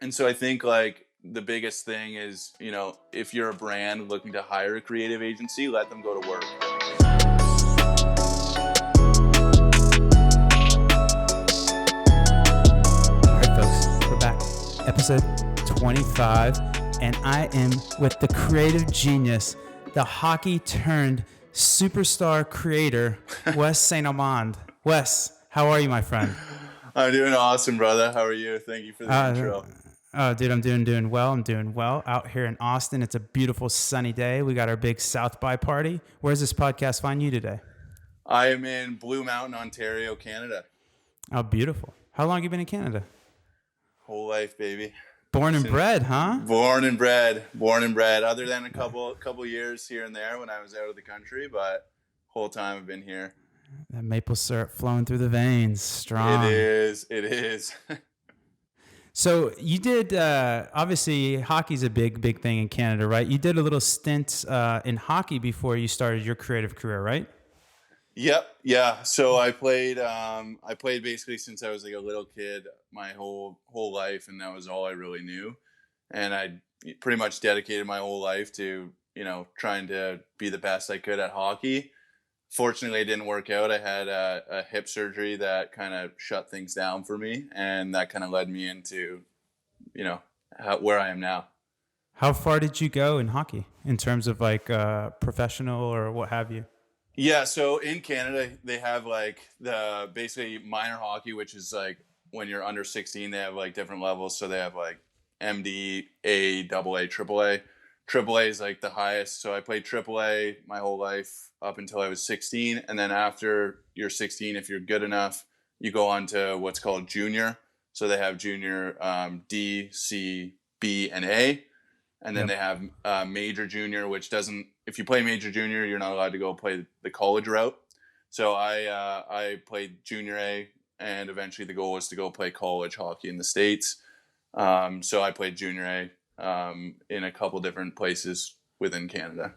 And so I think like the biggest thing is, if you're a brand looking to hire a creative agency, let them go to work. All right, folks, we're back. Episode 25, and I am with the creative genius, the hockey turned superstar creator, Wes St. Amand. Wes, how are you, my friend? I'm doing awesome, brother. How are you? Thank you for the intro. Dude, I'm doing well. I'm doing well out here in Austin. It's a beautiful sunny day. We got our big South by party. Where's this podcast find you today? I am in Blue Mountain, Ontario, Canada. Oh, beautiful. How long have you been in Canada? Whole life, baby. Born and bred, huh? Born and bred. Other than a couple years here and there when I was out of the country, but whole time I've been here. That maple syrup flowing through the veins, strong. It is. So you did, obviously hockey's a big thing in Canada, right? You did a little stint in hockey before you started your creative career, right? Yep. Yeah. So I played basically since I was like a little kid, my whole life. And that was all I really knew. And I pretty much dedicated my whole life to, trying to be the best I could at hockey. Fortunately, it didn't work out. I had a hip surgery that kind of shut things down for me. And that kind of led me into, where I am now. How far did you go in hockey in terms of like professional or what have you? Yeah, so in Canada, they have like the basically minor hockey, which is like when you're under 16, they have like different levels. So they have like MD, A, AA, AAA. AAA is like the highest. So I played AAA my whole life up until I was 16. And then after you're 16, if you're good enough, you go on to what's called junior. So they have junior D, C, B, and A. And then they have major junior, which doesn't, if you play major junior, you're not allowed to go play the college route. So I played junior A, and eventually the goal was to go play college hockey in the States. So I played junior A in a couple different places within Canada.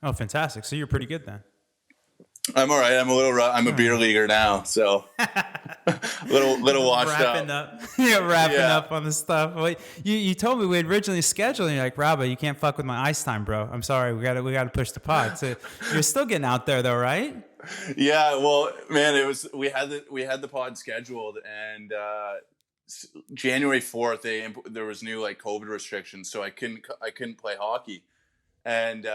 Oh, fantastic. So you're pretty good then. I'm all right. I'm a beer leaguer now, so little washed wrapping up. Wrapping up on the stuff. Well, you told me we had originally scheduled, and you're like, Rabba, you can't fuck with my ice time, bro. I'm sorry, we got to push the pod. So you're still getting out there though, right? Yeah, well, man, we had the pod scheduled, and January 4th there was new like COVID restrictions, so I couldn't play hockey, and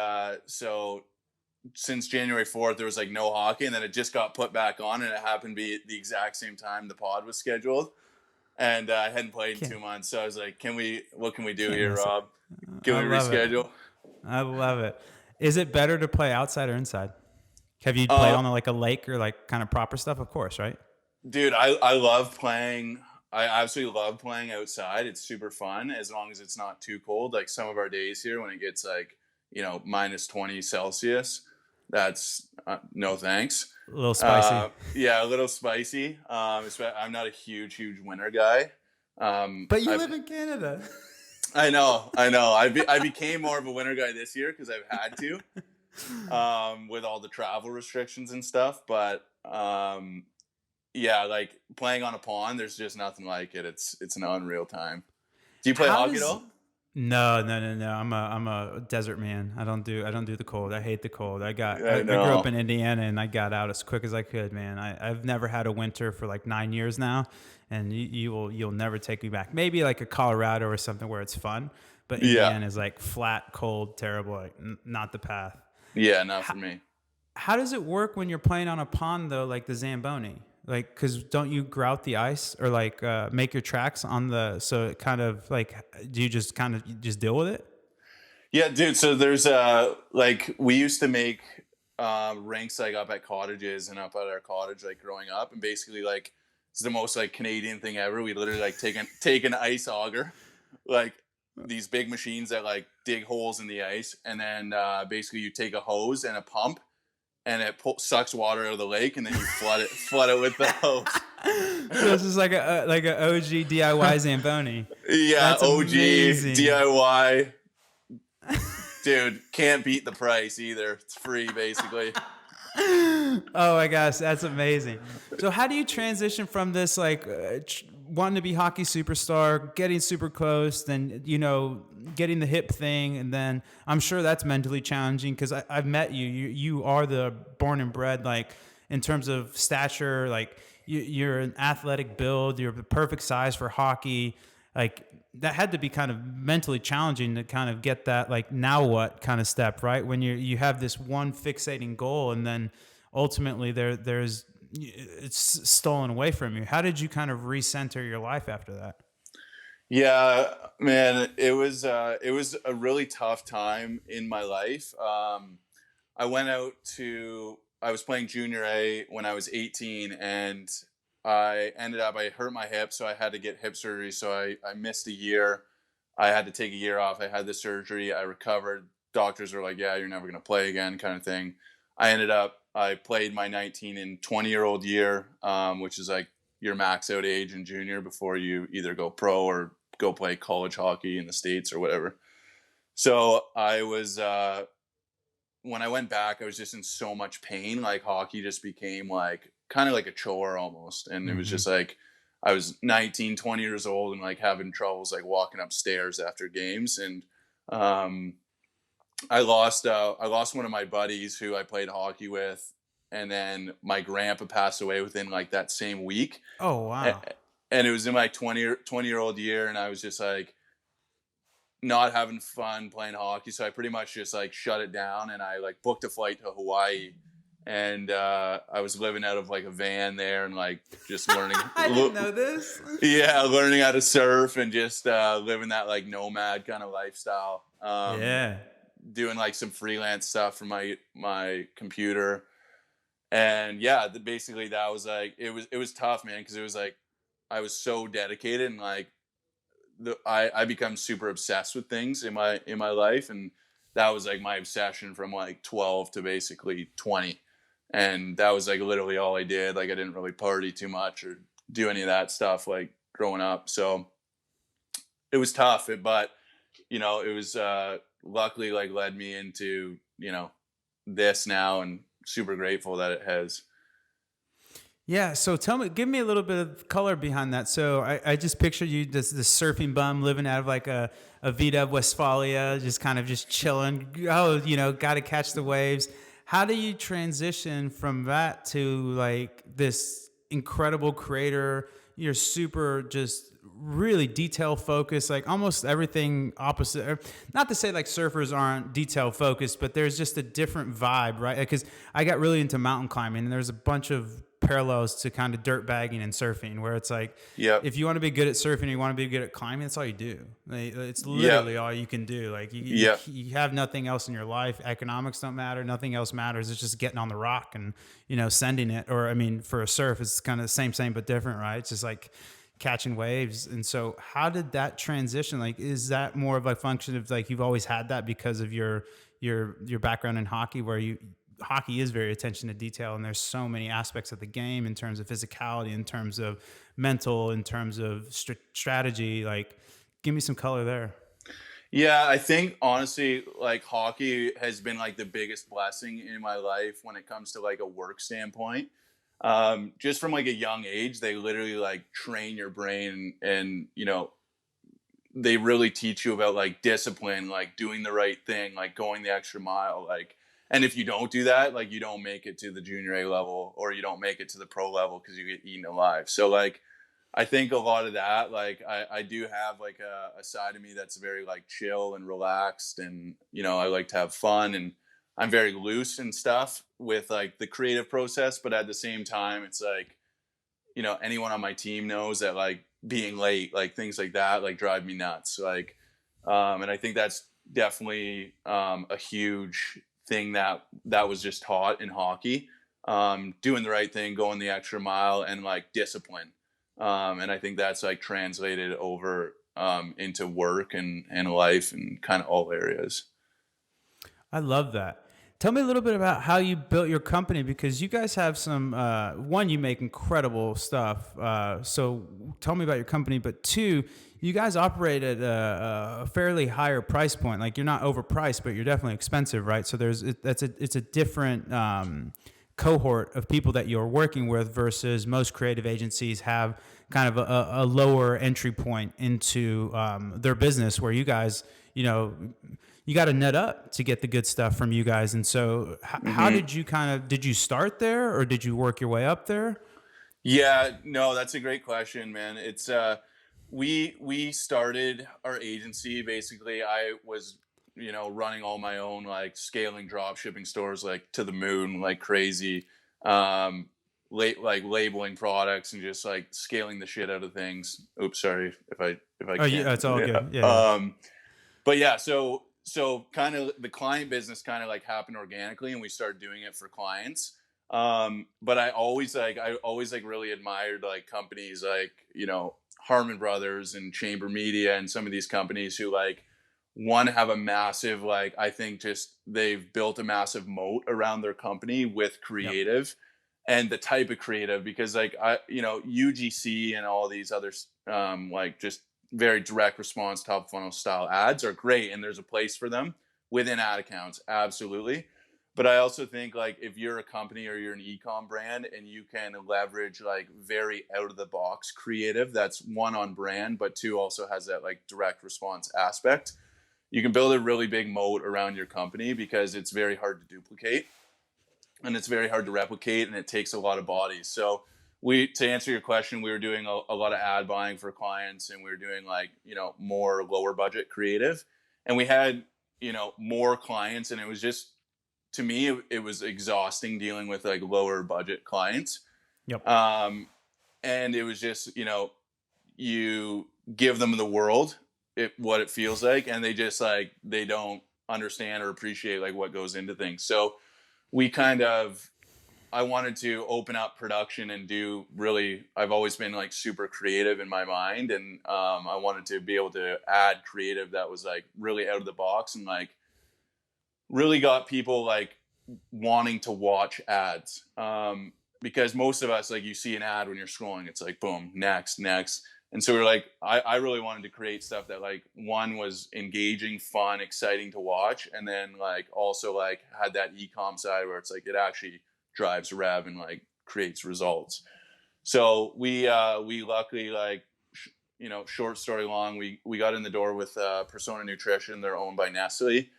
so since January 4th there was like no hockey, and then it just got put back on, and it happened to be the exact same time the pod was scheduled, and I hadn't played in 2 months, so I was like, what can we do here, Rob? Can we reschedule? I love it. Is it better to play outside or inside? Have you played on like a lake or like kind of proper stuff? Of course, right? Dude, I love playing. I absolutely love playing outside. It's super fun as long as it's not too cold. Like some of our days here when it gets like, minus 20 Celsius, that's no thanks. A little spicy. Yeah, a little spicy. I'm not a huge winter guy. But you live in Canada. I know. I became more of a winter guy this year because I've had to, with all the travel restrictions and stuff. But yeah, like playing on a pond, there's just nothing like it. It's an unreal time. Do you play hockey at all? No. I'm a desert man. I don't do the cold. I hate the cold. I grew up in Indiana, and I got out as quick as I could, man. I've never had a winter for like 9 years now, and you'll never take me back. Maybe like a Colorado or something where it's fun, but Indiana is like flat, cold, terrible. Like not the path. Yeah, not for me. How does it work when you're playing on a pond though, like the Zamboni? Like, cause don't you grout the ice or like make your tracks on so it kind of like, do you just deal with it? Yeah, dude. So there's like we used to make rinks like up at cottages and up at our cottage like growing up, and basically like it's the most like Canadian thing ever. We literally like take an ice auger, like these big machines that like dig holes in the ice, and then basically you take a hose and a pump, and it sucks water out of the lake, and then you flood it with the hose. So it's just like a OG DIY Zamboni. Yeah, that's OG amazing. DIY. Dude, can't beat the price either. It's free, basically. Oh my gosh, that's amazing. So how do you transition from this like wanting to be hockey superstar, getting super close, then, getting the hip thing. And then I'm sure that's mentally challenging because I've met you. You are the born and bred, like in terms of stature, like you're an athletic build, you're the perfect size for hockey. Like that had to be kind of mentally challenging to kind of get that, like, now what kind of step, right? When you have this one fixating goal and then ultimately there's it's stolen away from you. How did you kind of recenter your life after that? Yeah, man, it was a really tough time in my life. I went out to I was playing junior A when I was 18, and I hurt my hip, so I had to get hip surgery. So I missed a year. I had to take a year off. I had the surgery. I recovered. Doctors were like, "Yeah, you're never gonna play again," kind of thing. I played my 19 and 20-year-old year, which is like your max out age in junior before you either go pro or go play college hockey in the States or whatever. So when I went back, I was just in so much pain. Like hockey just became like kind of like a chore almost. And it was Mm-hmm. just like I was 19, 20 years old and like having troubles like walking upstairs after games. And um, I lost one of my buddies who I played hockey with. And then my grandpa passed away within like that same week. Oh, A- wow. And it was in my 20-year-old year. And I was just like, not having fun playing hockey. So I pretty much just like shut it down and I like booked a flight to Hawaii. And I was living out of like a van there and like just learning, I didn't know this. yeah, learning how to surf and just living that like nomad kind of lifestyle. Yeah. Doing like some freelance stuff for my computer. And yeah, basically that was like it was tough, man, because it was like I was so dedicated and like I become super obsessed with things in my life, and that was like my obsession from like 12 to basically 20, and that was like literally all I did. Like I didn't really party too much or do any of that stuff like growing up, so it was tough. But it was luckily like led me into this now, and super grateful that it has. Yeah, so give me a little bit of color behind that. So I just pictured you this surfing bum living out of like a Vita Westfalia, just kind of just chilling. Oh, got to catch the waves. How do you transition from that to like this incredible creator? You're super just really detail focused, like almost everything opposite. Not to say like surfers aren't detail focused, but there's just a different vibe, right? Because I got really into mountain climbing, and there's a bunch of parallels to kind of dirt bagging and surfing, where it's like Yep. if you want to be good at surfing, you want to be good at climbing, that's all you do. Like, it's Yep. literally all you can do. Like Yep. you have nothing else in your life. Economics don't matter. Nothing else matters. It's just getting on the rock and sending it. Or I mean, for a surf, it's kind of the same but different, right? It's just like catching waves. And so how did that transition? Like, is that more of a function of like you've always had that because of your background in hockey, where hockey is very attention to detail, and there's so many aspects of the game in terms of physicality, in terms of mental, in terms of strategy. Like, give me some color there. Yeah, I think honestly, like hockey has been like the biggest blessing in my life when it comes to like a work standpoint. Just from like a young age, they literally like train your brain, and they really teach you about like discipline, like doing the right thing, like going the extra mile, like. And if you don't do that, like you don't make it to the junior A level, or you don't make it to the pro level because you get eaten alive. So like I think a lot of that, like I do have like a side of me that's very like chill and relaxed, and I like to have fun, and I'm very loose and stuff with like the creative process. But at the same time, it's like anyone on my team knows that like being late, like things like that, like drive me nuts. Like, and I think that's definitely a huge thing that was just taught in hockey. Doing the right thing, going the extra mile, and like discipline. And I think that's like translated over into work and life and kind of all areas. I love that. Tell me a little bit about how you built your company, because you guys have some, one, you make incredible stuff. So tell me about your company, but two, you guys operate at a fairly higher price point. Like, you're not overpriced, but you're definitely expensive, right? So it's a different, cohort of people that you're working with versus most creative agencies have kind of a lower entry point into their business, where you guys, you got to net up to get the good stuff from you guys. And so how Hmm. did you start there, or did you work your way up there? Yeah, no, that's a great question, man. It's we started our agency basically. I was, running all my own, like scaling drop shipping stores like to the moon like crazy. Um like labeling products and just like scaling the shit out of things. Oops, sorry if I Oh, can't. yeah, it's all Yeah. good. Yeah, yeah. But yeah, so kind of the client business kind of like happened organically, and we started doing it for clients. But I always like really admired like companies like, Harmon Brothers and Chamber Media and some of these companies who like one have a massive, like, I think just they've built a massive moat around their company with Yep. creative and the type of creative, because like UGC and all these other like just very direct response top of funnel style ads are great, and there's a place for them within ad accounts, absolutely. But I also think like if you're a company or you're an e-com brand and you can leverage like very out of the box creative that's one on brand but two also has that like direct response aspect, you can build a really big moat around your company because it's very hard to duplicate and it's very hard to replicate, and it takes a lot of bodies. So to answer your question, we were doing a lot of ad buying for clients, and we were doing like, more lower budget creative, and we had, more clients, and it was just, to me, it was exhausting dealing with like lower budget clients. Yep. Um, and it was just, you give them the world, what it feels like, and they just like, they don't understand or appreciate like what goes into things. So we kind of, I wanted to open up production and do really, I've always been like super creative in my mind. And I wanted to be able to add creative that was like really out of the box and like really got people like wanting to watch ads. Because most of us, like, you see an ad when you're scrolling, it's like, boom, next, next. And so we're like, I really wanted to create stuff that like one was engaging, fun, exciting to watch, and then like also like had that e-com side where it's like it actually drives rev and like creates results. So we luckily like short story long, we got in the door with Persona Nutrition. They're owned by Nestle.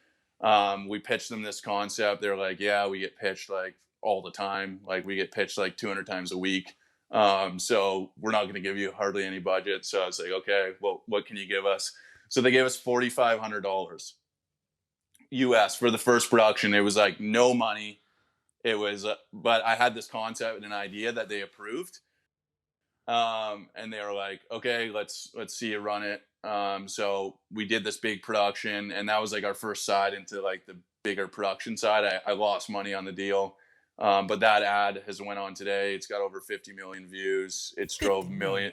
We pitched them this concept. They're like, yeah, we get pitched like all the time. Like we get pitched like 200 times a week. So we're not going to give you hardly any budget. So I was like, okay, well, what can you give us? So they gave us $4,500 US for the first production. It was like no money. It was, but I had this concept and an idea that they approved. And they were like, okay, let's see you run it. So we did this big production, and that was like our first side into like the bigger production side. I lost money on the deal. But that ad has went on today. It's got over 50 million views. It's drove 50 million. million,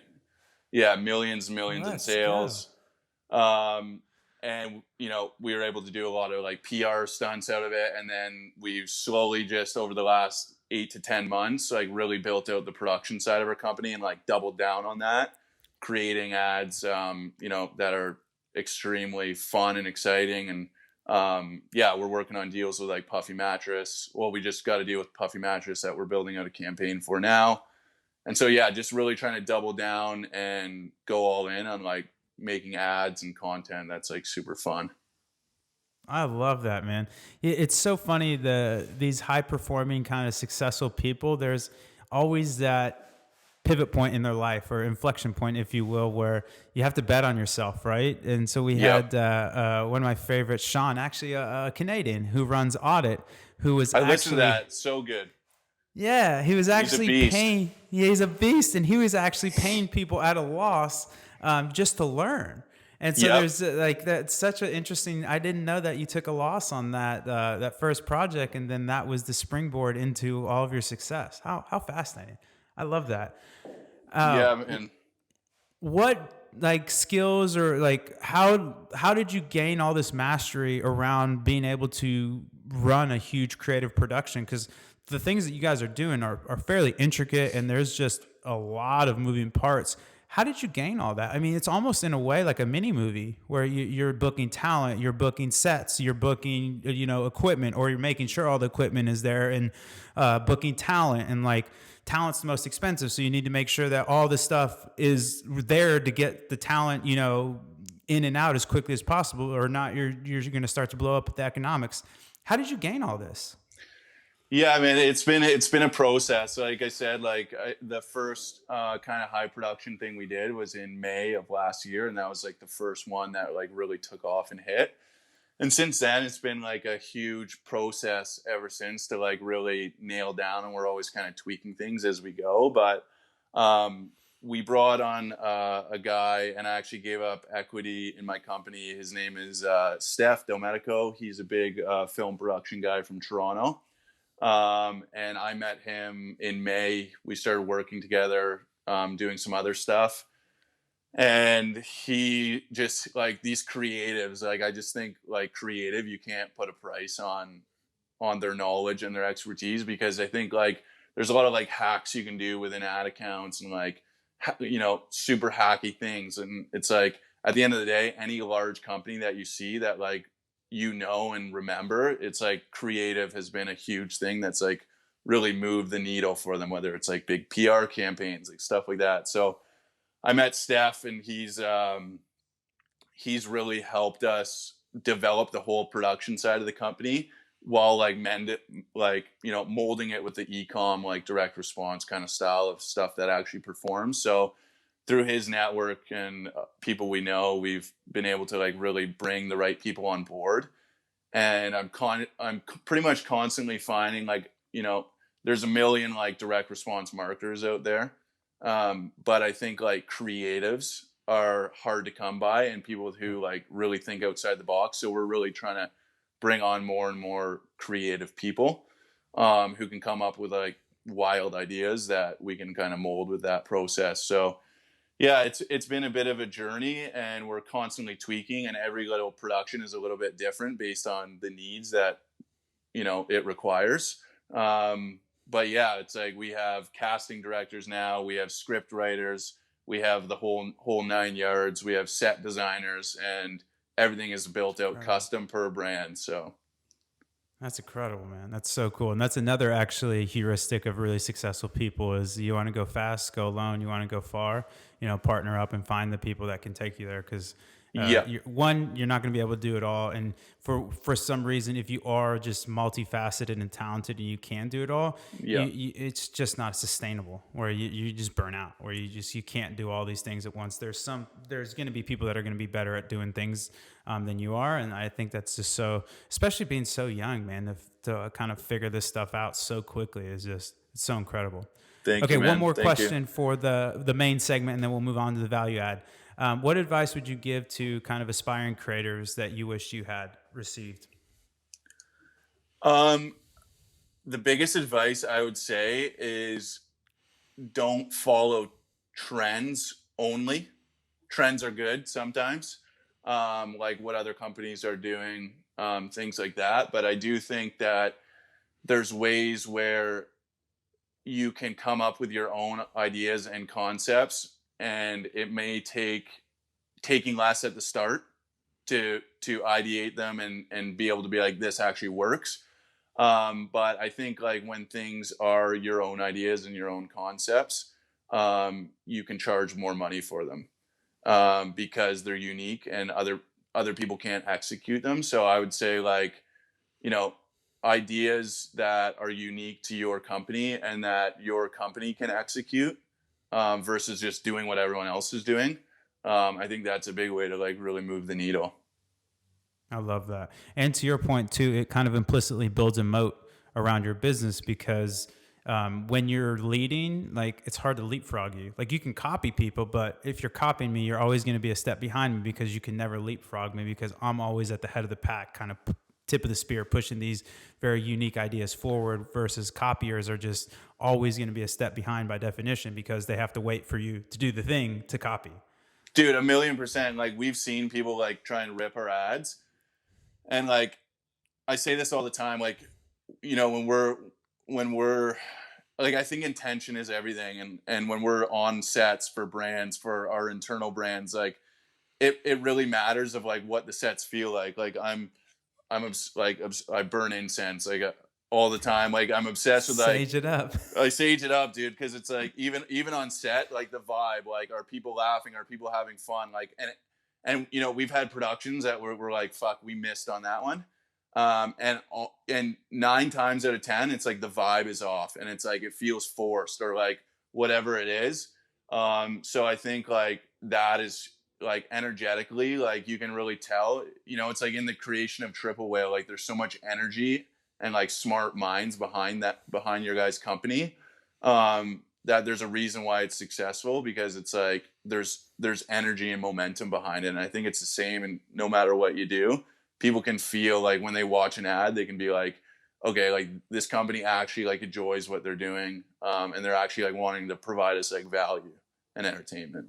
yeah, millions and millions in Let's go. sales. And we were able to do a lot of like PR stunts out of it. And then we've slowly just over the last 8 to 10 months, like really built out the production side of our company and like doubled down on that, creating ads, that are extremely fun and exciting. And yeah, we're working on deals with like Puffy Mattress. Well, we just got a deal with Puffy Mattress that we're building out a campaign for now. And so, yeah, just really trying to double down and go all in on like making ads and content that's like super fun. I love that, man. It's so funny, these high performing kind of successful people. There's always that pivot point in their life, or inflection point, if you will, where you have to bet on yourself, right? And so we Yep. had one of my favorites, Sean, actually a Canadian who runs Audit, who was I listened to actually, that. So good. yeah, he was He's a actually beast. paying. Yeah, he's a beast, and he was actually paying people at a loss, just to learn. And so Yep. there's like that's such an interesting. I didn't know that you took a loss on that first project, and then that was the springboard into all of your success. How fascinating! I love that. Uh, Yeah. And what like skills, or like how did you gain all this mastery around being able to run a huge creative production? Because the things that you guys are doing are fairly intricate, and there's just a lot of moving parts. How did you gain all that? I mean, it's almost in a way like a mini movie where you're booking talent, you're booking sets, you're booking, equipment, or you're making sure all the equipment is there, and booking talent. And like, talent's the most expensive. So you need to make sure that all the stuff is there to get the talent, in and out as quickly as possible, or not, you're going to start to blow up the economics. How did you gain all this? Yeah, I mean, it's been a process. Like I said, the first kind of high production thing we did was in May of last year, and that was like the first one that like really took off and hit. And since then, it's been like a huge process ever since to like really nail down, and we're always kind of tweaking things as we go. But we brought on a guy, and I actually gave up equity in my company. His name is Steph Domenico. He's a big film production guy from Toronto. And I met him in May. We started working together, doing some other stuff. And he just like these creatives, like I just think like creative, you can't put a price on their knowledge and their expertise, because I think like there's a lot of like hacks you can do within ad accounts and like super hacky things. And it's like at the end of the day, any large company that you see that like and remember, it's like creative has been a huge thing that's like really moved the needle for them, whether it's like big PR campaigns, like stuff like that. So I met Steph, and he's really helped us develop the whole production side of the company, while like molding it with the e-com like direct response kind of style of stuff that actually performs. So through his network and people we know, we've been able to like really bring the right people on board. And I'm pretty much constantly finding like, there's a million like direct response marketers out there. But I think like creatives are hard to come by, and people who like really think outside the box. So we're really trying to bring on more and more creative people, who can come up with like wild ideas that we can kind of mold with that process. So yeah, it's been a bit of a journey, and we're constantly tweaking, and every little production is a little bit different based on the needs that it requires. But yeah, it's like we have casting directors now, we have script writers, we have the whole nine yards, we have set designers, and everything is built out custom per brand. So That's incredible, man. That's so cool. And that's another actually heuristic of really successful people is you want to go fast, go alone. You want to go far, partner up and find the people that can take you there. Cause yeah, you're not going to be able to do it all. And for some reason, if you are just multifaceted and talented and you can do it all, yeah, it's just not sustainable, where you just burn out, where you can't do all these things at once. There's going to be people that are going to be better at doing things than you are. And I think that's just so, especially being so young, man, to kind of figure this stuff out so quickly is just, it's so incredible. thank Okay, you, one man. more Thank you. question for the main segment, and then we'll move on to the value add. What advice would you give to kind of aspiring creators that you wish you had received? The biggest advice I would say is don't follow trends only. Trends are good sometimes, like what other companies are doing, things like that. But I do think that there's ways where you can come up with your own ideas and concepts, and it may take taking less at the start to ideate them and be able to be like, this actually works. But I think like when things are your own ideas and your own concepts, you can charge more money for them, because they're unique and other people can't execute them. So I would say like, you know, ideas that are unique to your company and that your company can execute, versus just doing what everyone else is doing. I think that's a big way to like really move the needle. I love that. And to your point too, it kind of implicitly builds a moat around your business because when you're leading, like it's hard to leapfrog you. Like you can copy people, but if you're copying me, you're always going to be a step behind me because you can never leapfrog me because I'm always at the head of the pack, kind of tip of the spear, pushing these very unique ideas forward versus copiers are just always going to be a step behind by definition because they have to wait for you to do the thing to copy. Dude, 1,000,000%. Like we've seen people like try and rip our ads. And like I say this all the time, like, you know, when we're like I think intention is everything, and when we're on sets for brands, for our internal brands, like it really matters of like what the sets feel like. Like I burn incense like all the time. Like I'm obsessed with like Sage it up. I sage it up, dude, because it's like even on set, like the vibe, like are people laughing, are people having fun, like and you know we've had productions that we're like fuck we missed on that one, and 9 times out of 10 it's like the vibe is off and it's like it feels forced or like whatever it is, so I think like that is like energetically like you can really tell, you know, it's like in the creation of Triple Whale, like there's so much energy and like smart minds behind that, behind your guys' company, that there's a reason why it's successful because it's like there's energy and momentum behind it. And I think it's the same, and no matter what you do, people can feel like when they watch an ad, they can be like, okay, like this company actually like enjoys what they're doing, and they're actually like wanting to provide us like value and entertainment.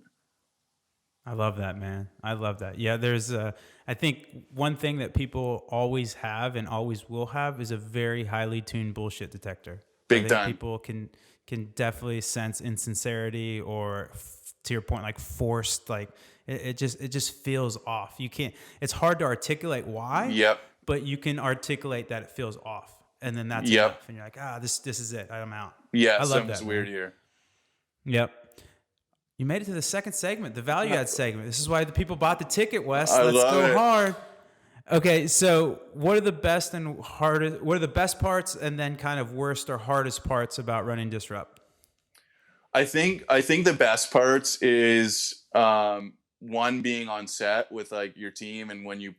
I love that, man. I love that. Yeah, I think one thing that people always have and always will have is a very highly tuned bullshit detector. I Big think time. people can definitely sense insincerity or, to your point, like forced. Like it just feels off. You can't. It's hard to articulate why, Yep. but you can articulate that it feels off, and then that's Yep. enough. And you're like, this is it. I'm out. Yeah, I love something's that, weird man. here. Yep. You made it to the second segment, the value add segment. This is why the people bought the ticket, Wes. I Let's love go it. hard. Okay, so what are the best and hardest? What are the best parts, and then kind of worst or hardest parts about running Disrupt? I think the best parts is one being on set with like your team, and when you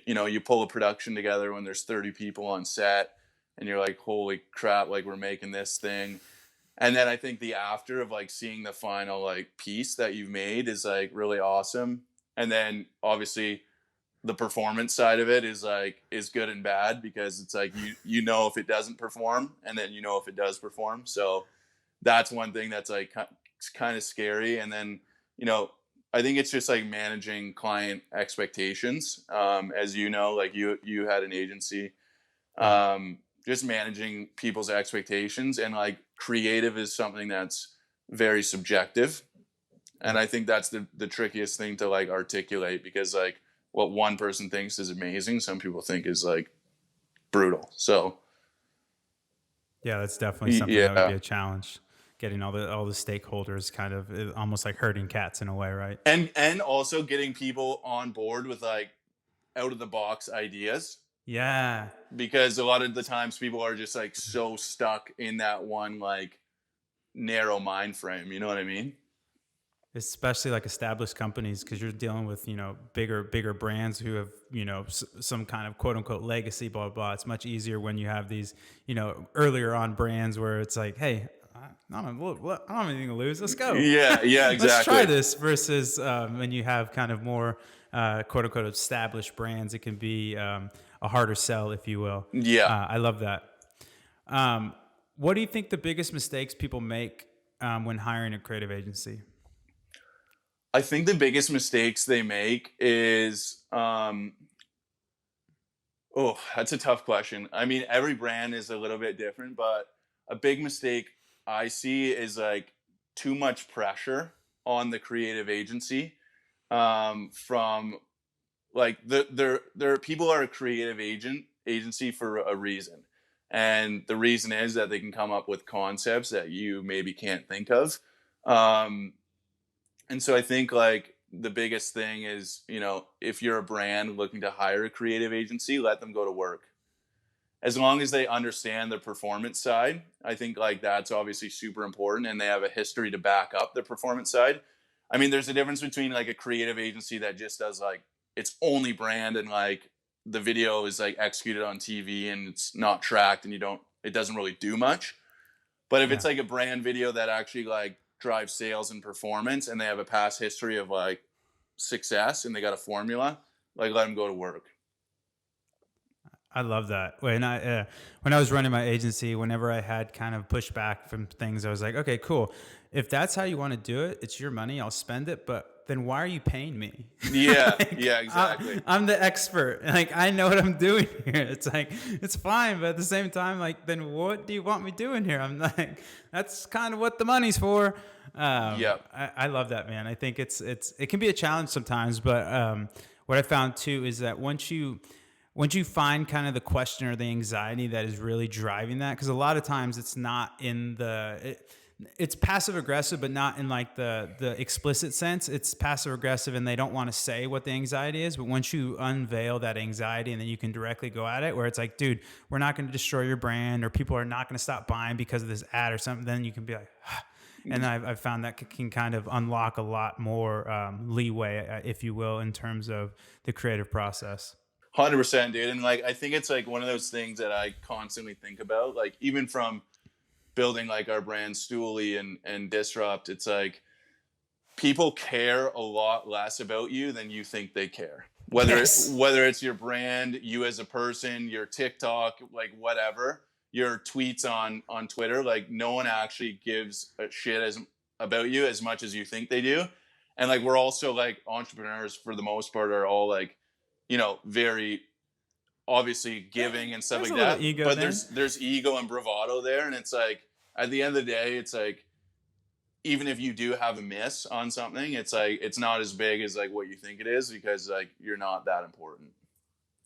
know you pull a production together when there's 30 people on set, and you're like, holy crap, like we're making this thing. And then I think the after of like seeing the final like piece that you've made is like really awesome. And then obviously the performance side of it is like is good and bad because it's like you know if it doesn't perform, and then you know if it does perform. So that's one thing that's like kind of scary. And then, you know, I think it's just like managing client expectations, as you know, like you had an agency, Yeah. just managing people's expectations, and like creative is something that's very subjective. And Yeah. I think that's the trickiest thing to like articulate, because like what one person thinks is amazing, some people think is like brutal. So Yeah, that's definitely something that would be yeah. a challenge. Getting all the stakeholders kind of almost like herding cats in a way, right? And also getting people on board with like out of the box ideas, Yeah. because a lot of the times people are just like so stuck in that one like narrow mind frame, you know what I mean? Especially like established companies, because you're dealing with bigger brands who have some kind of quote unquote legacy, blah blah blah. It's much easier when you have these earlier on brands where it's like, hey, I don't have anything to lose, let's go. Yeah, Let's try exactly. this, versus when you have kind of more quote unquote established brands, it can be a harder sell, if you will. Yeah. I love that. What do you think the biggest mistakes people make when hiring a creative agency? I think the biggest mistakes they make is oh, that's a tough question. I mean, every brand is a little bit different, but a big mistake I see is like too much pressure on the creative agency, from like there people are a creative agency for a reason, and the reason is that they can come up with concepts that you maybe can't think of, um, and so I think like the biggest thing is, you know, if you're a brand looking to hire a creative agency, let them go to work. As long as they understand the performance side, I think like that's obviously super important, and they have a history to back up the performance side. I mean, there's a difference between like a creative agency that just does like it's only brand, and like the video is like executed on TV and it's not tracked, and it doesn't really do much. But if it's Yeah. like a brand video that actually like drives sales and performance, and they have a past history of like success, and they got a formula, like let them go to work. I love that. When I was running my agency, whenever I had kind of pushback from things, I was like, okay, cool. If that's how you want to do it, it's your money. I'll spend it, but then why are you paying me? Yeah, Like, yeah, exactly. I'm the expert. Like, I know what I'm doing here. It's like, it's fine. But at the same time, like, then what do you want me doing here? I'm like, that's kind of what the money's for. Yep. I love that, man. I think it can be a challenge sometimes, but what I found too is that once you find kind of the question or the anxiety that is really driving that, because a lot of times it's not in it's passive aggressive, but not in like the explicit sense. It's passive aggressive and they don't want to say what the anxiety is. But once you unveil that anxiety and then you can directly go at it, where it's like, dude, we're not going to destroy your brand, or people are not going to stop buying because of this ad or something, then you can be like, and I've found that can kind of unlock a lot more leeway, if you will, in terms of the creative process. 100%, dude. And like, I think it's like one of those things that I constantly think about, like even from building like our brand Stoolie and Disrupt, it's like people care a lot less about you than you think they care. Yes. Whether it's your brand, you as a person, your TikTok, like whatever, your tweets on Twitter, like no one actually gives a shit about you as much as you think they do. And like we're also like entrepreneurs for the most part are all like, very obviously giving and stuff There's like a little that. ego But there. there's ego and bravado there, and it's like at the end of the day, it's like even if you do have a miss on something, it's like it's not as big as like what you think it is because like you're not that important.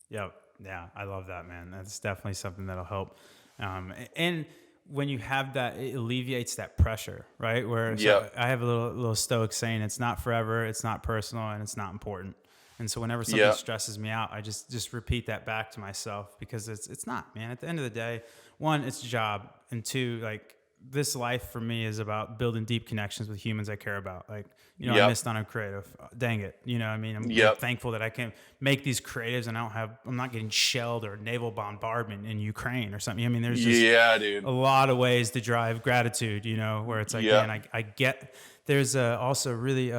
Yep. Yeah, I love that, man. That's definitely something that'll help. And when you have that, it alleviates that pressure, right? Where Yep. so I have a little stoic saying, it's not forever, it's not personal, and it's not important. And so whenever something Yep. stresses me out, I just repeat that back to myself, because it's not, man. At the end of the day, one, it's a job, and two, like, this life for me is about building deep connections with humans I care about. Like, I Yep. missed on a creative. Dang it. I mean, I'm Yep. thankful that I can make these creatives and I'm not getting shelled or naval bombardment in Ukraine or something. I mean, there's just Yeah, dude. a lot of ways to drive gratitude, where it's like, Yep. man, I get, there's also really,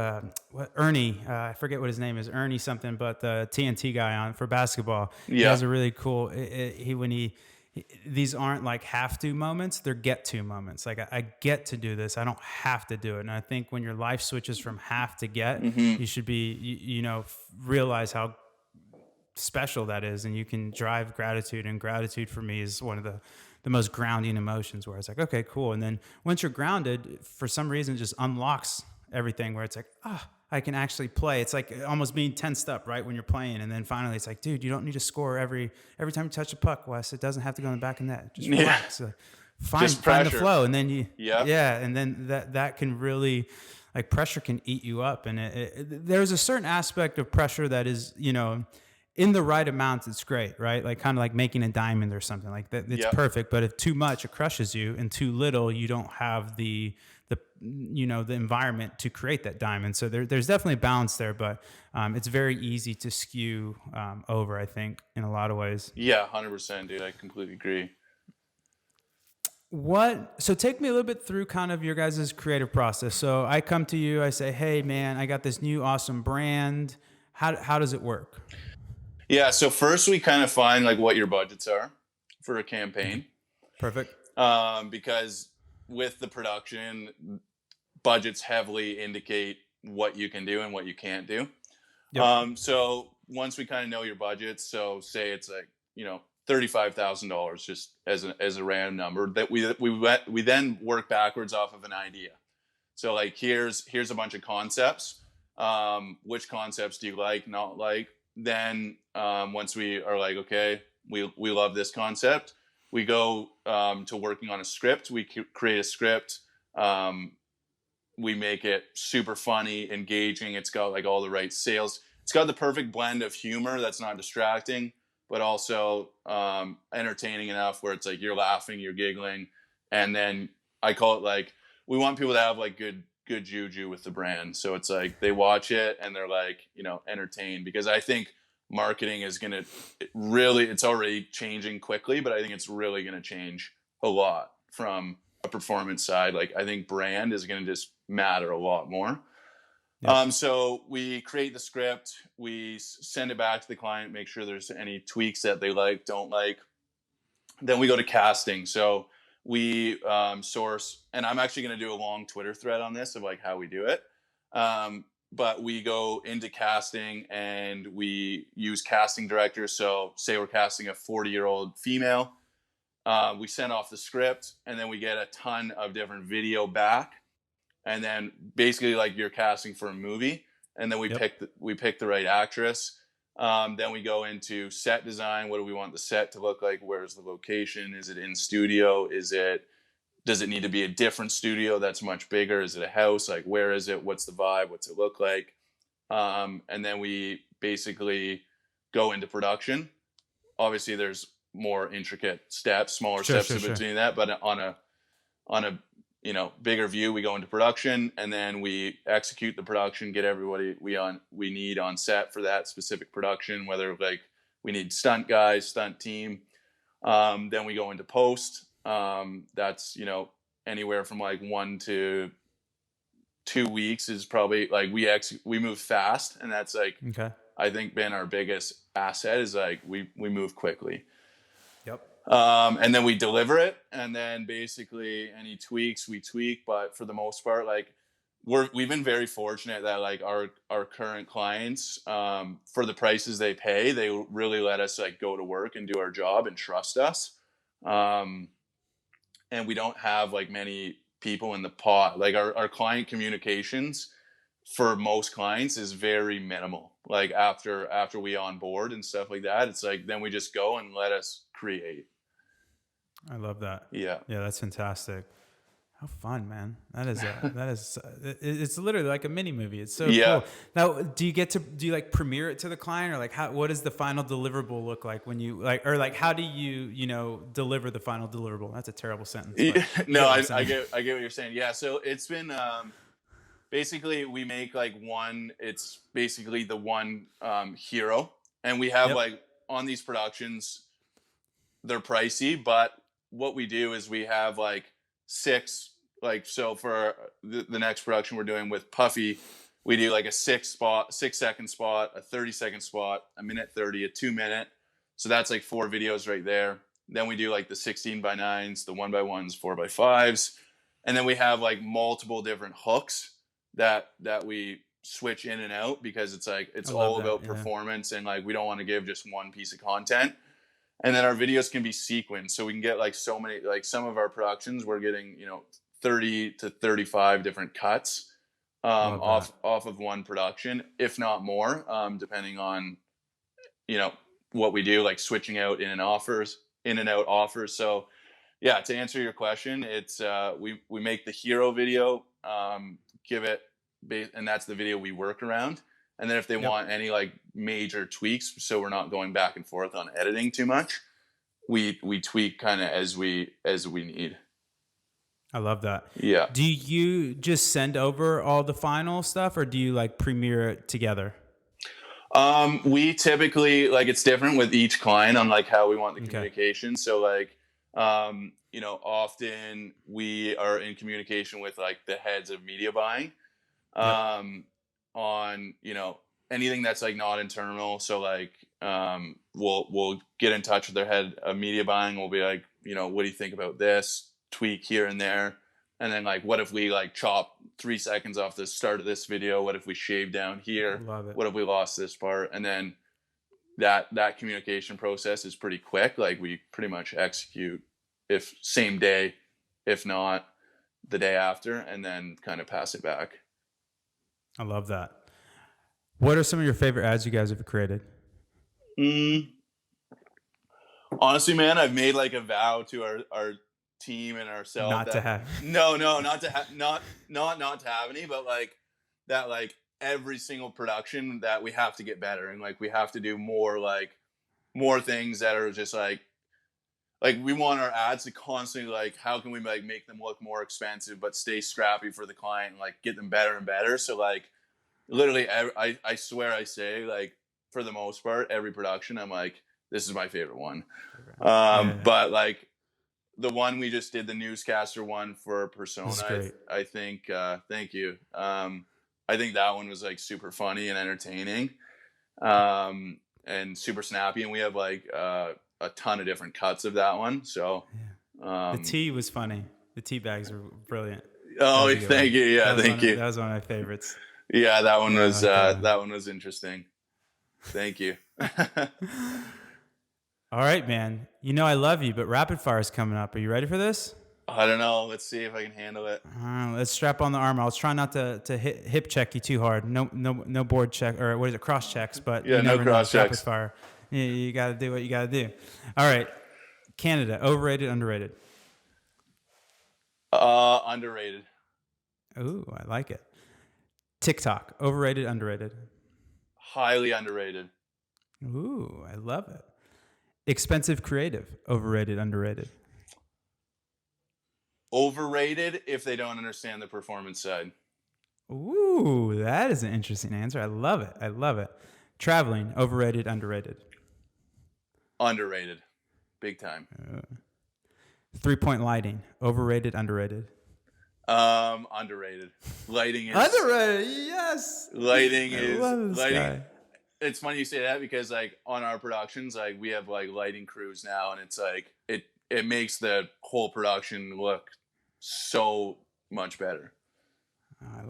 Ernie, I forget what his name is, Ernie something, but the TNT guy on for basketball, he Yeah. has a really cool, these aren't like have to moments, they're get to moments. Like, I get to do this, I don't have to do it. And I think when your life switches from have to get, you should be, realize how special that is, and you can drive gratitude. And gratitude for me is one of the most grounding emotions, where it's like, okay, cool. And then once you're grounded, for some reason, it just unlocks everything, where it's like, I can actually play. It's like almost being tensed up, right, when you're playing. And then finally it's like, dude, you don't need to score every time you touch a puck, Wes. It doesn't have to go in the back of the net. Just relax. Find the flow. And then and then that can really, like, pressure can eat you up. And there's a certain aspect of pressure that is, in the right amounts, it's great, right? Like, kind of like making a diamond or something like that. It's perfect. But if too much, it crushes you, and too little, you don't have the environment to create that diamond. So there's definitely a balance there, but it's very easy to skew over, I think, in a lot of ways. Yeah, 100%, dude. I completely agree. So take me a little bit through kind of your guys' creative process. So I come to you, I say, hey man, I got this new awesome brand. How does it work? Yeah, so first we kind of find like what your budgets are for a campaign. Perfect. Because with the production, budgets heavily indicate what you can do and what you can't do. Yep. So once we kind of know your budget, so say it's like, $35,000, just as a random number, that we then work backwards off of an idea. So like here's a bunch of concepts. Which concepts do you like, not like? Then once we are like, okay, we love this concept, we go to working on a script. We create a script. We make it super funny, engaging. It's got like all the right sales. It's got the perfect blend of humor that's not distracting, but also entertaining enough where it's like you're laughing, you're giggling. And then I call it like, we want people to have like good juju with the brand. So it's like they watch it and they're like, entertained, because I think marketing is going to really, it's already changing quickly, but I think it's really going to change a lot from a performance side. Like, I think brand is going to just matter a lot more. Yep. So we create the script, we send it back to the client, make sure there's any tweaks that they like, don't like. Then we go to casting. So we source, and I'm actually going to do a long Twitter thread on this of like how we do it. but we go into casting and we use casting directors. So say we're casting a 40-year-old female, we send off the script, and then we get a ton of different video back, and then basically like you're casting for a movie, and then we pick the right actress. Then we go into set design. What do we want the set to look like? Where's the location? Is it in studio? Does it need to be a different studio that's much bigger? Is it a house? Like, where is it? What's the vibe? What's it look like? And then we basically go into production. Obviously there's more intricate steps, smaller steps in between that, but on a bigger view, we go into production, and then we execute the production, get everybody we need on set for that specific production, whether like we need stunt guys, stunt team. Then we go into post. That's anywhere from like 1 to 2 weeks is probably like we move fast, and that's like I think been our biggest asset is like we move quickly. And then we deliver it, and then basically any tweaks we tweak, but for the most part, like we've been very fortunate that like our current clients, for the prices they pay, they really let us like go to work and do our job and trust us. And we don't have like many people in the pot. Like our client communications for most clients is very minimal. Like after we onboard and stuff like that, it's like then we just go and let us create. I love that. Yeah, that's fantastic. How fun, man! It's literally like a mini movie. It's so cool. Now, do you like premiere it to the client, or like what does the final deliverable look like when you how do you deliver the final deliverable? That's a terrible sentence. No, I get what you're saying. Yeah, so it's been basically we make like it's basically the one hero, and we have like on these productions, they're pricey, but what we do is we have like 6, like, so for the next production we're doing with Puffy, we do like a 6-second spot, a 30-second spot, a minute 30, a 2-minute. So that's like 4 videos right there. Then we do like the 16:9s, the 1x1s, 4x5s. And then we have like multiple different hooks that we switch in and out, because it's like, it's all about performance, and like, we don't want to give just one piece of content. And then our videos can be sequenced. So we can get like so many, like some of our productions, we're getting, 30 to 35 different cuts off of one production, if not more, depending on, what we do, like switching out in and out offers. So yeah, to answer your question, it's we make the hero video, give it, and that's the video we work around. And then if they want any like major tweaks, so we're not going back and forth on editing too much, we tweak kind of as we need. I love that. Yeah. Do you just send over all the final stuff, or do you like premiere it together? We typically, like, it's different with each client on like how we want the communication. So like, often we are in communication with like the heads of media buying, on, anything that's like not internal. So like, we'll get in touch with their head of media buying. We'll be like, what do you think about this? Tweak here and there. And then like, what if we like chop 3 seconds off the start of this video? What if we shave down here? Love it. What if we lost this part? And then that communication process is pretty quick. Like, we pretty much execute if same day, if not the day after, and then kind of pass it back. I love that. What are some of your favorite ads you guys have created? Honestly, man, I've made like a vow to our team and ourselves not to have any, but like that, like every single production that we have to get better, and like we have to do more things that are just like we want our ads to constantly, like, how can we like make them look more expensive but stay scrappy for the client and like get them better and better. So like literally I swear I say, like, for the most part, every production I'm like, this is my favorite one. But like the one we just did, the newscaster one for Persona, I think, thank you. I think that one was like super funny and entertaining, and super snappy. And we have like a ton of different cuts of that one. So the tea was funny. The tea bags were brilliant. Oh, thank you. Yeah, thank you. That was one of my favorites. Yeah, Yeah, I like that one. that one was interesting. Thank you. All right, man. You know I love you, but rapid fire is coming up. Are you ready for this? I don't know. Let's see if I can handle it. Let's strap on the armor. I'll try not to hip check you too hard. No board check, or what is it, cross checks, but Yeah, you no never know. cross It's rapid checks. fire. You got to do what you got to do. All right. Canada, overrated, underrated? Underrated. Ooh, I like it. TikTok, overrated, underrated? Highly underrated. Ooh, I love it. Expensive creative, overrated, underrated? Overrated if they don't understand the performance side. Ooh, that is an interesting answer. I love it. I love it. Traveling, overrated, underrated? Underrated. Big time. 3-point lighting, overrated, underrated? Underrated. Lighting is Underrated, yes. lighting I is love this lighting. guy. It's funny you say that because like on our productions, like we have like lighting crews now, and it's like it makes the whole production look so much better.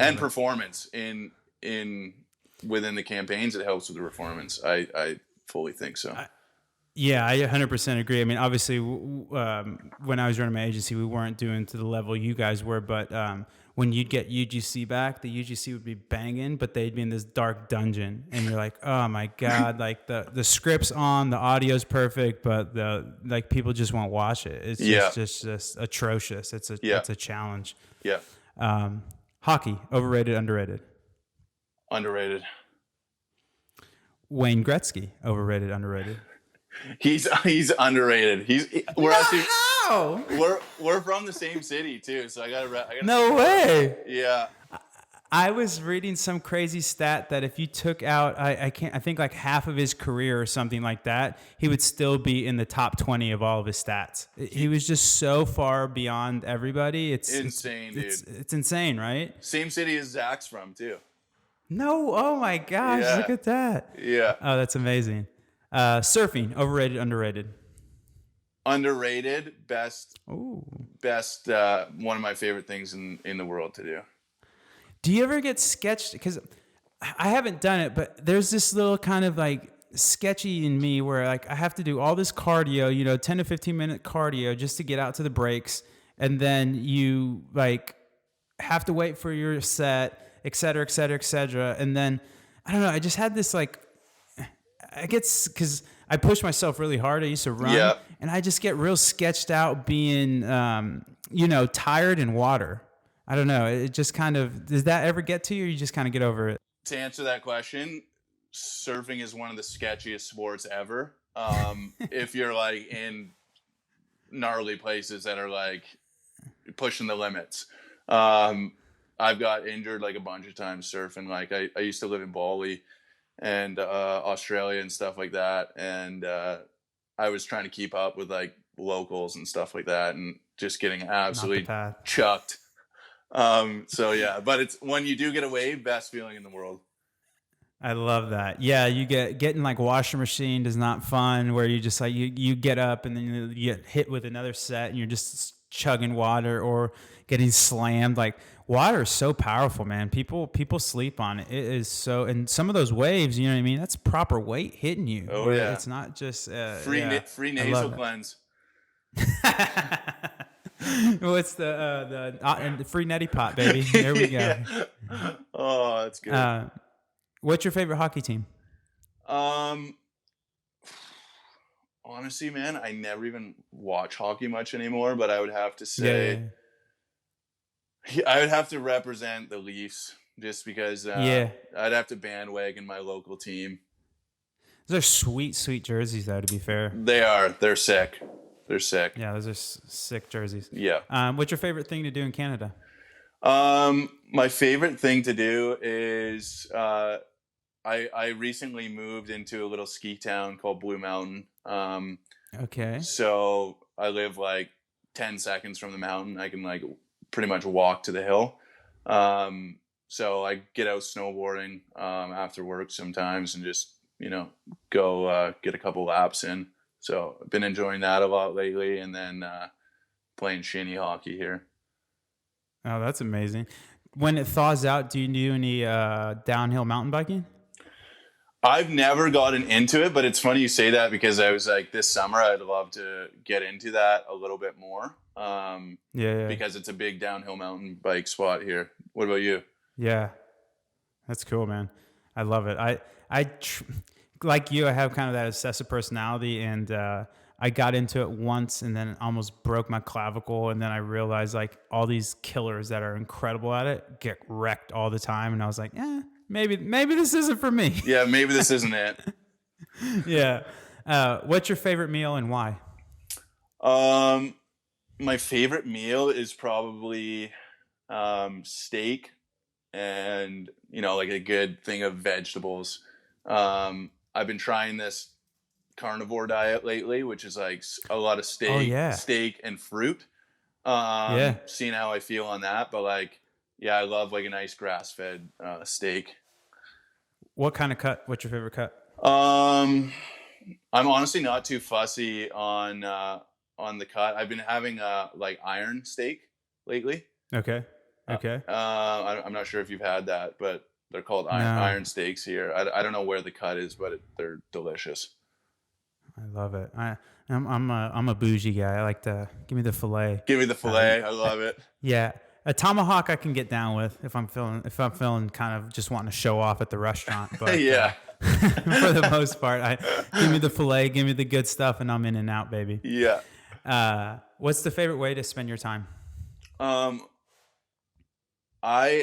And performance in within the campaigns, it helps with the performance. I fully think so. Yeah, I 100% agree. I mean, obviously, when I was running my agency, we weren't doing to the level you guys were, but when you'd get UGC back, the UGC would be banging, but they'd be in this dark dungeon, and you're like, oh my god, like the script's on, the audio's perfect, but the like people just won't watch it. It's just atrocious. It's a challenge. Yeah. Hockey, overrated, underrated? Underrated. Wayne Gretzky, overrated, underrated? He's underrated. We're from the same city too, so I gotta. No way. Yeah. I was reading some crazy stat that if you took out, I think like half of his career or something like that, he would still be in the top 20 of all of his stats. He was just so far beyond everybody. It's insane, dude. It's insane, right? Same city as Zach's from too. No, oh my gosh, Yeah. look at that. Yeah. Oh, that's amazing. Surfing, overrated, underrated? Underrated, best. Ooh. Best. One of my favorite things in the world to do. Do you ever get sketched? Because I haven't done it, but there's this little kind of like sketchy in me where like I have to do all this cardio, 10 to 15 minute cardio just to get out to the breaks. And then you like have to wait for your set, et cetera, et cetera, et cetera. And then I don't know, I just had this like, I guess because I push myself really hard. I used to run and I just get real sketched out being, tired in water. I don't know. It just kind of, does that ever get to you or you just kind of get over it? To answer that question, surfing is one of the sketchiest sports ever. If you're like in gnarly places that are like pushing the limits. I've got injured like a bunch of times surfing. Like I used to live in Bali and Australia and stuff like that. And I was trying to keep up with like locals and stuff like that and just getting absolutely chucked. So yeah, but it's when you do get a wave, best feeling in the world. I love that. Yeah, you getting like washing machine is not fun where you just like you get up and then you get hit with another set and you're just chugging water or getting slammed. Like water is so powerful, man. People sleep on it. It is so, and some of those waves, you know what I mean? That's proper weight hitting you. Oh yeah. It's not just free nasal cleanse. What's the free neti pot, baby? There we go. Yeah. Oh, that's good. What's your favorite hockey team? Honestly, man, I never even watch hockey much anymore, but I would have to say I would have to represent the Leafs just because I'd have to bandwagon my local team. Those are sweet, sweet jerseys, though, to be fair. They are. They're sick. They're sick. Yeah, those are sick jerseys. Yeah. What's your favorite thing to do in Canada? My favorite thing to do is I recently moved into a little ski town called Blue Mountain. Okay. So I live like 10 seconds from the mountain. I can like pretty much walk to the hill. So I get out snowboarding after work sometimes and just, go get a couple laps in. So I've been enjoying that a lot lately, and then playing shinny hockey here. Oh, that's amazing. When it thaws out, do you do any downhill mountain biking? I've never gotten into it, but it's funny you say that because I was like, this summer I'd love to get into that a little bit more. Yeah. Because it's a big downhill mountain bike spot here. What about you? Yeah. That's cool, man. I love it. Like you, I have kind of that obsessive personality, and I got into it once and then almost broke my clavicle. And then I realized like all these killers that are incredible at it get wrecked all the time. And I was like, maybe this isn't for me. Yeah, maybe this isn't it. Yeah. What's your favorite meal and why? My favorite meal is probably steak and, like a good thing of vegetables. I've been trying this carnivore diet lately, which is like a lot of steak and fruit. Seeing how I feel on that. But like, yeah, I love like a nice grass-fed steak. What kind of cut? What's your favorite cut? I'm honestly not too fussy on the cut. I've been having like iron steak lately. Okay. I'm not sure if you've had that, but they're called iron steaks here. I don't know where the cut is, but they're delicious. I love it. I'm a bougie guy. I like to give me the fillet. Give me the fillet. I love it. Yeah. A tomahawk I can get down with if I'm feeling kind of just wanting to show off at the restaurant. But yeah. For the most part, give me the fillet, give me the good stuff, and I'm in and out, baby. Yeah. What's the favorite way to spend your time? I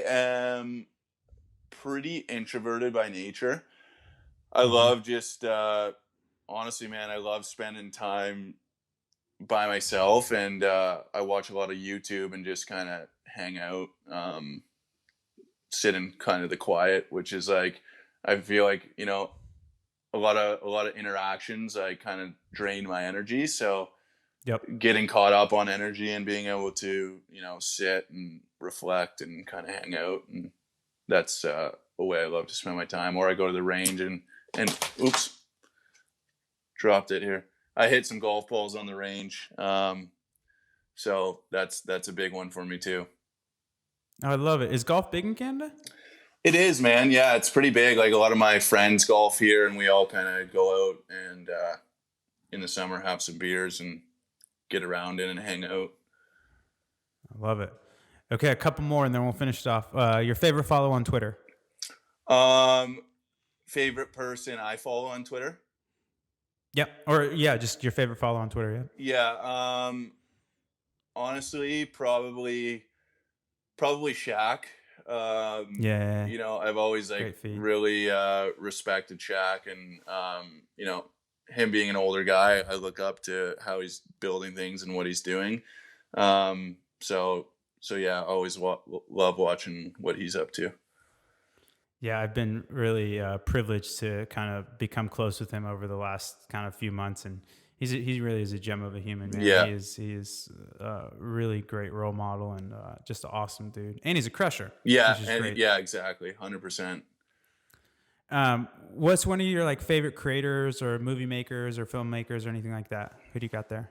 am pretty introverted by nature. I love just honestly, man, I love spending time by myself, and I watch a lot of YouTube and just kind of hang out, sit in kind of the quiet, which is like, I feel like, a lot of interactions, I kind of drain my energy. So getting caught up on energy and being able to, sit and reflect and kind of hang out. And that's a way I love to spend my time. Or I go to the range and oops, dropped it here. I hit some golf balls on the range. So that's a big one for me too. I love it. Is golf big in Canada? It is, man. Yeah, it's pretty big. Like a lot of my friends golf here, and we all kind of go out and in the summer have some beers and get around in and hang out. I love it. Okay, a couple more and then we'll finish it off. Your favorite follow on Twitter? Favorite person I follow on Twitter? Yep. Or yeah, just your favorite follow on Twitter. Yeah. Honestly, probably Shaq. I've always like really respected Shaq, and him being an older guy, I look up to how he's building things and what he's doing. So yeah, I always love watching what he's up to. Yeah, I've been really privileged to kind of become close with him over the last kind of few months, and he really is a gem of a human, man. Yeah. He is a really great role model and just an awesome dude. And he's a crusher. Yeah, and yeah, exactly, 100%. What's one of your like favorite creators or movie makers or filmmakers or anything like that? Who do you got there?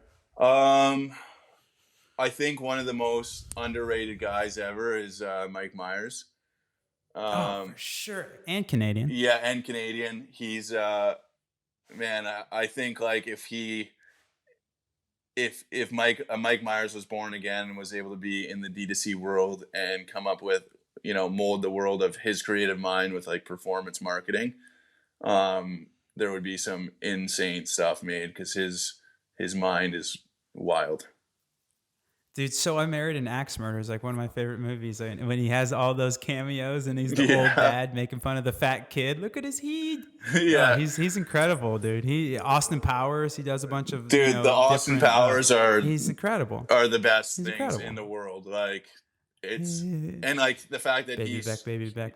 I think one of the most underrated guys ever is Mike Myers. For sure. And Canadian. Yeah, and Canadian. He's man, I think like if Mike Myers was born again and was able to be in the D2C world and come up with, mold the world of his creative mind with like performance marketing, there would be some insane stuff made because his mind is wild. Dude, So I Married an Axe Murderer is like one of my favorite movies. Like, when he has all those cameos and he's the old dad making fun of the fat kid. Look at his heat. Yeah, he's incredible, dude. Austin Powers. He does a bunch of the Austin Powers he's incredible. Are the best things in the world. Like it's and like the fact that baby back.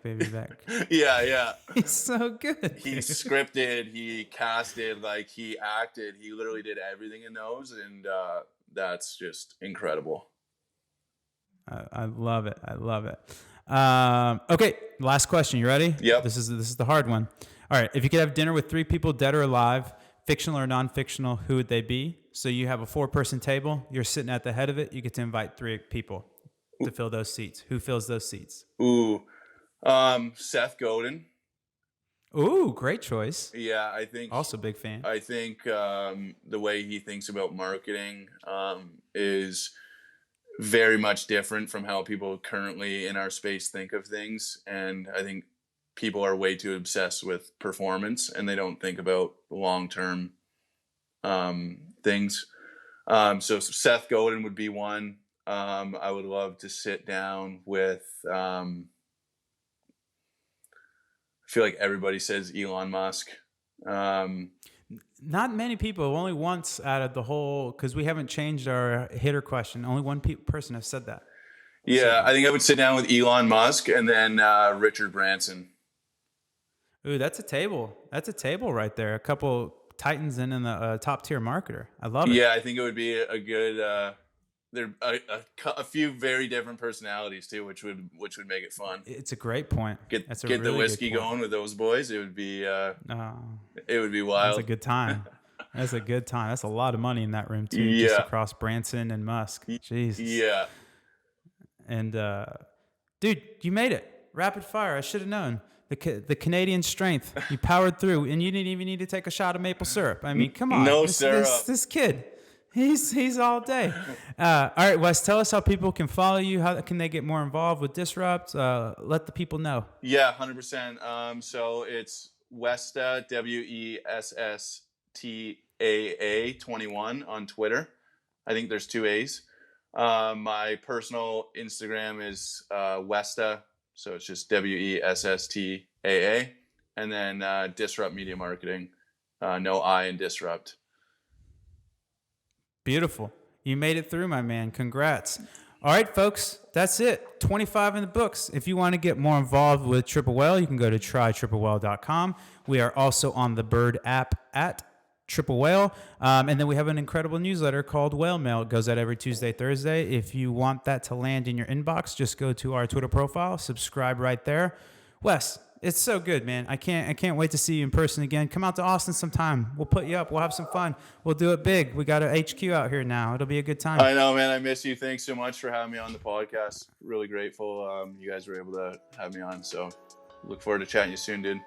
Yeah. He's so good. He scripted. He casted. Like he acted. He literally did everything in those and. That's just incredible. I love it. Okay, last question. You ready? Yep. This is the hard one. All right. If you could have dinner with 3 people, dead or alive, fictional or non-fictional, who would they be? So you have a 4-person table. You're sitting at the head of it. You get to invite 3 people. to fill those seats? Who fills those seats? Ooh, Seth Godin. Ooh, great choice. Yeah, I think. Also big fan. I think the way he thinks about marketing is very much different from how people currently in our space think of things, and I think people are way too obsessed with performance and they don't think about long-term things. So Seth Godin would be one. I would love to sit down with I feel like everybody says Elon Musk. Not many people, only once out of the whole, because we haven't changed our hitter question. Only one person has said that. Yeah, So, I think I would sit down with Elon Musk and then Richard Branson. Ooh, that's a table. That's a table right there. A couple titans in the top tier marketer. I love it. Yeah, I think it would be a good. There a few very different personalities too, which would make it fun. It's a great point. Get really the whiskey going with those boys. It would be it would be wild. That's a good time. That's a good time. That's a lot of money in that room too, just across Branson and Musk. Jesus. Yeah. And dude, you made it. Rapid fire. I should have known. The Canadian strength. You powered through, and you didn't even need to take a shot of maple syrup. I mean, come on. No syrup. This kid. He's all day. All right, Wes, tell us how people can follow you. How can they get more involved with Disrupt? Let the people know. Yeah, 100%. So it's Westa, WESSTAA 21 on Twitter. I think there's 2 A's. My personal Instagram is Westa, so it's just WESSTAA, and then Disrupt Media Marketing, no I in Disrupt. Beautiful. You made it through, my man. Congrats. All right, folks, that's it. 25 in the books. If you want to get more involved with Triple Whale, you can go to trytriplewhale.com. We are also on the Bird app at Triple Whale. And then we have an incredible newsletter called Whale Mail. It goes out every Tuesday, Thursday. If you want that to land in your inbox, just go to our Twitter profile, subscribe right there. Wes, it's so good, man. I can't wait to see you in person again. Come out to Austin sometime. We'll put you up. We'll have some fun. We'll do it big. We got an HQ out here now. It'll be a good time. I know, man. I miss you. Thanks so much for having me on the podcast. Really grateful you guys were able to have me on. So look forward to chatting you soon, dude.